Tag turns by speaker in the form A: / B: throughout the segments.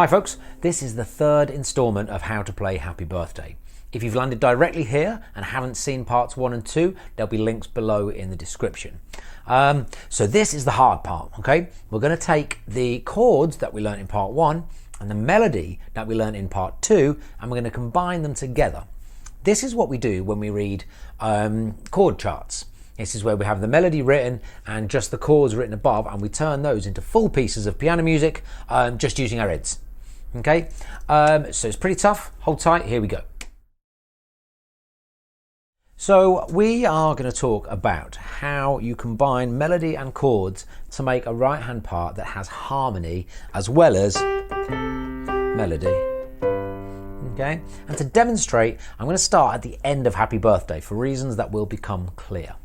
A: Hi folks, this is the third instalment of How to Play Happy Birthday. If you've landed directly here and haven't seen parts 1 and 2, there'll be links below in the description. So this is the hard part, okay? We're going to take the chords that we learned in part 1 and the melody that we learned in part 2, and we're going to combine them together. This is what we do when we read chord charts. This is where we have the melody written and just the chords written above, and we turn those into full pieces of piano music just using our heads. Okay, so it's pretty tough. Hold tight, here we go. So we are going to talk about how you combine melody and chords to make a right hand part that has harmony as well as melody. Okay, and to demonstrate, I'm going to start at the end of Happy Birthday for reasons that will become clear.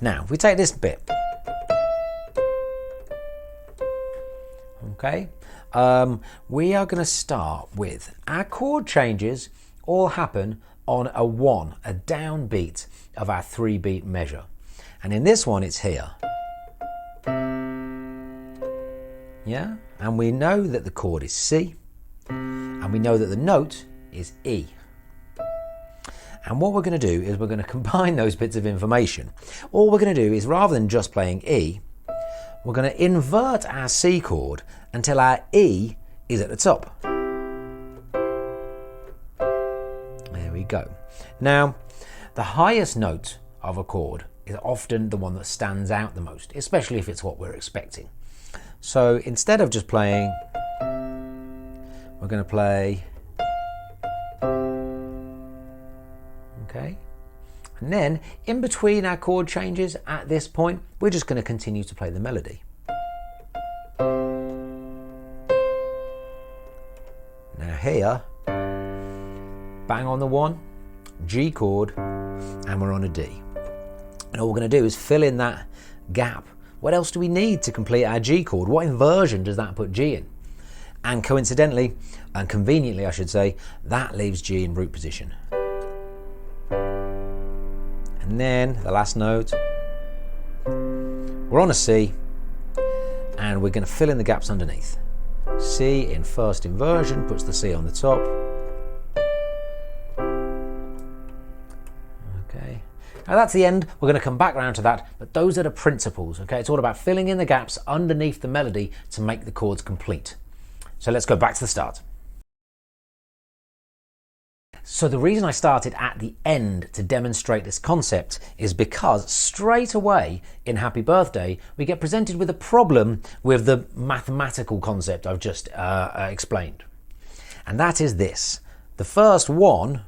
A: Now, if we take this bit, okay, we are going to start with our chord changes all happen on a 1, a downbeat of our 3-beat measure. And in this one, it's here. Yeah, and we know that the chord is C, and we know that the note is E. And what we're going to do is we're going to combine those bits of information. All we're going to do is, rather than just playing E, we're going to invert our C chord until our E is at the top. There we go. Now, the highest note of a chord is often the one that stands out the most, especially if it's what we're expecting. So instead of just playing, we're going to play, okay? And then in between our chord changes at this point, we're just going to continue to play the melody. Now here, bang on the 1, G chord, and we're on a D. And all we're going to do is fill in that gap. What else do we need to complete our G chord? What inversion does that put G in? And coincidentally, and conveniently I should say, that leaves G in root position. And then the last note, we're on a C, and we're going to fill in the gaps underneath. C in first inversion puts the C on the top. Okay, now that's the end. We're going to come back around to that, but those are the principles. Okay, it's all about filling in the gaps underneath the melody to make the chords complete. So let's go back to the start. So the reason I started at the end to demonstrate this concept is because straight away in Happy Birthday we get presented with a problem with the mathematical concept I've just explained. And that is this. The first one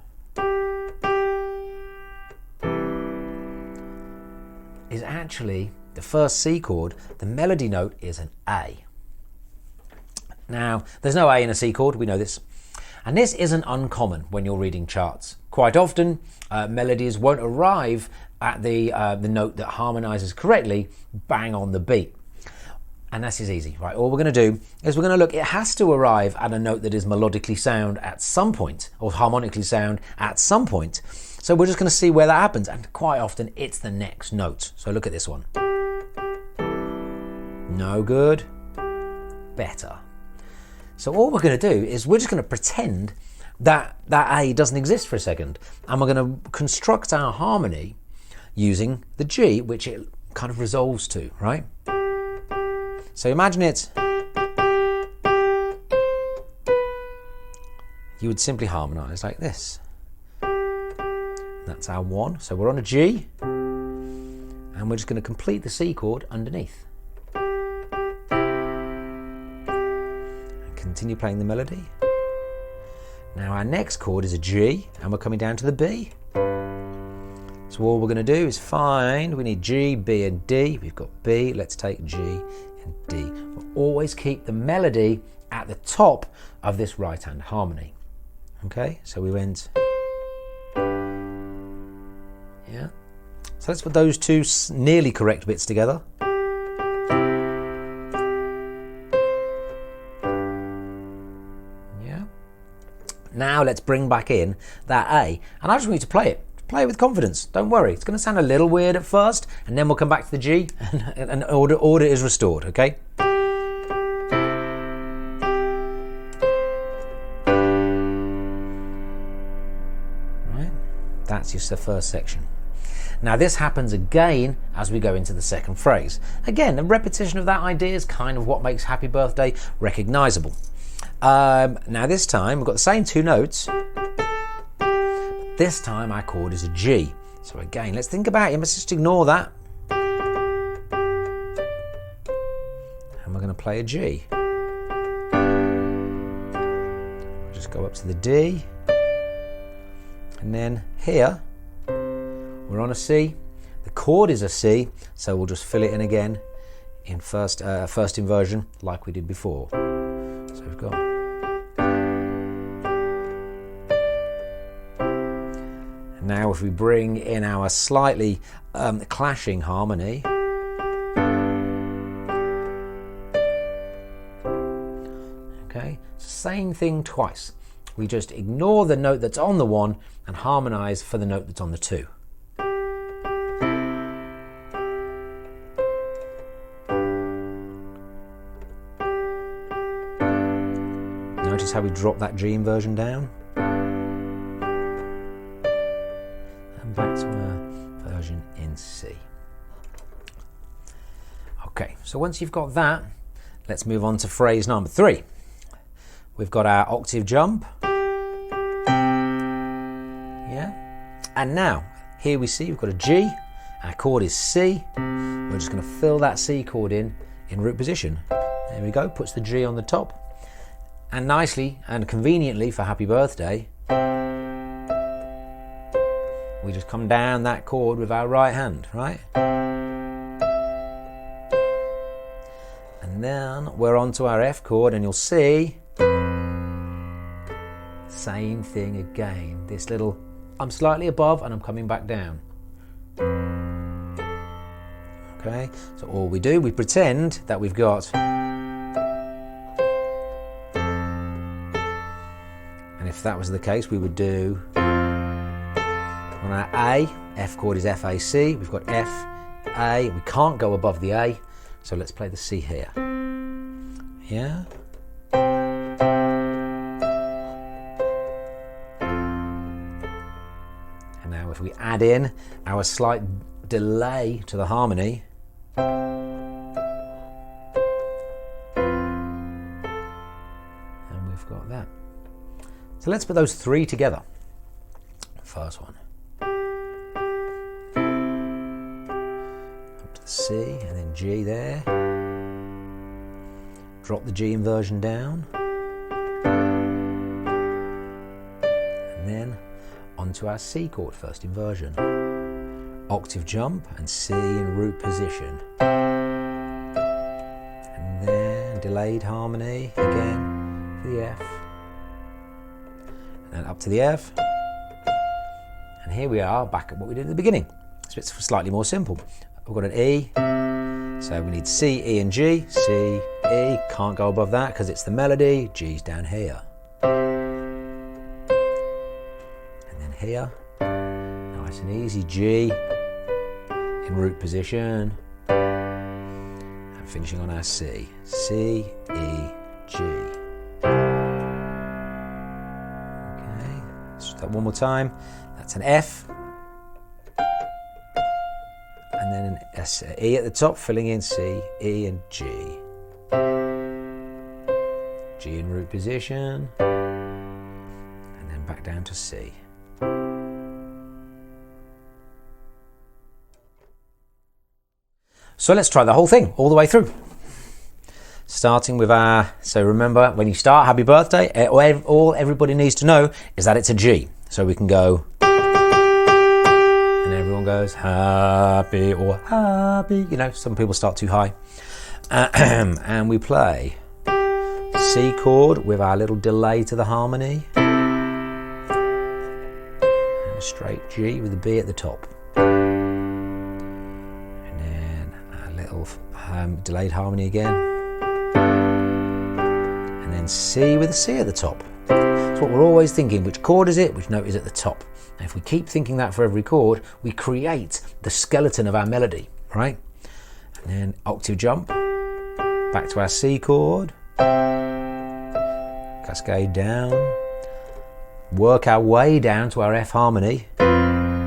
A: is actually the first C chord. The melody note is an A. Now, there's no A in a C chord, we know this. And this isn't uncommon when you're reading charts. Quite often, melodies won't arrive at the note that harmonizes correctly bang on the beat. And this is easy, right? All we're going to do is we're going to look, it has to arrive at a note that is melodically sound at some point, or harmonically sound at some point. So we're just going to see where that happens, and quite often it's the next note. So look at this one. No good. Better. So all we're going to do is we're just going to pretend that that A doesn't exist for a second, and we're going to construct our harmony using the G, which it kind of resolves to, right? So imagine it, you would simply harmonize like this. That's our 1, so we're on a G, and we're just going to complete the C chord underneath. Continue playing the melody. Now our next chord is a G, and we're coming down to the B. So all we're going to do is we need G, B and D. We've got B, let's take G and D. We'll always keep the melody at the top of this right hand harmony. Okay, so we went, yeah. So let's put those two nearly correct bits together. Now let's bring back in that A, and I just want you to play it. Play it with confidence. Don't worry. It's going to sound a little weird at first, and then we'll come back to the G, and order is restored, okay? That's just the first section. Now this happens again as we go into the second phrase. Again, a repetition of that idea is kind of what makes Happy Birthday recognizable. Now this time we've got the same two notes, but this time our chord is a G. So again, let's think about it. Let's just ignore that. And we're going to play a G. We'll just go up to the D. And then here, we're on a C. The chord is a C, so we'll just fill it in again in first inversion like we did before. So we've got. And now if we bring in our slightly clashing harmony. Okay, same thing twice. We just ignore the note that's on the one and harmonize for the note that's on the two. Notice how we drop that G inversion down. And back to our version in C. Okay, so once you've got that, let's move on to phrase number 3. We've got our octave jump. Yeah. And now, here we see we've got a G. Our chord is C. We're just going to fill that C chord in root position. There we go, puts the G on the top. And nicely and conveniently for Happy Birthday, we just come down that chord with our right hand, right? And then we're on to our F chord, and you'll see, same thing again. This little, I'm slightly above and I'm coming back down. Okay, so all we do, we pretend that we've got, and if that was the case, we would do on our A, F chord is F, A, C. We've got F, A. We can't go above the A, so let's play the C here. Yeah. And now if we add in our slight delay to the harmony, and we've got that. So let's put those three together. First one. Up to the C and then G there. Drop the G inversion down. And then onto our C chord, first inversion. Octave jump and C in root position. And then delayed harmony again for the F. And up to the F. And here we are back at what we did at the beginning. So it's slightly more simple. We've got an E. So we need C, E and G. C, E, can't go above that because it's the melody. G's down here. And then here, nice and easy, G in root position. And finishing on our C. C, E, G. Okay, let's do that one more time. That's an F. And then an S, E at the top, filling in C, E and G. G in root position. And then back down to C. So let's try the whole thing all the way through. Starting with our, so remember when you start Happy Birthday, all everybody needs to know is that it's a G. So we can go, and everyone goes happy or happy. You know, some people start too high. And we play C chord with our little delay to the harmony. And a straight G with a B at the top. And then a little delayed harmony again. And then C with a C at the top. That's what we're always thinking. Which chord is it? Which note is at the top? And if we keep thinking that for every chord, we create the skeleton of our melody, right? And then octave jump, back to our C chord, cascade down, work our way down to our F harmony, and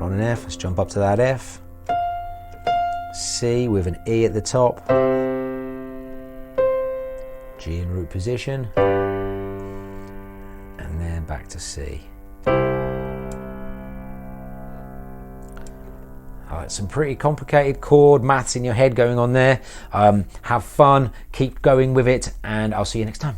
A: on an F, let's jump up to that F. C with an E at the top. G in root position. And then back to C. Alright, some pretty complicated chord maths in your head going on there. Have fun, keep going with it, and I'll see you next time.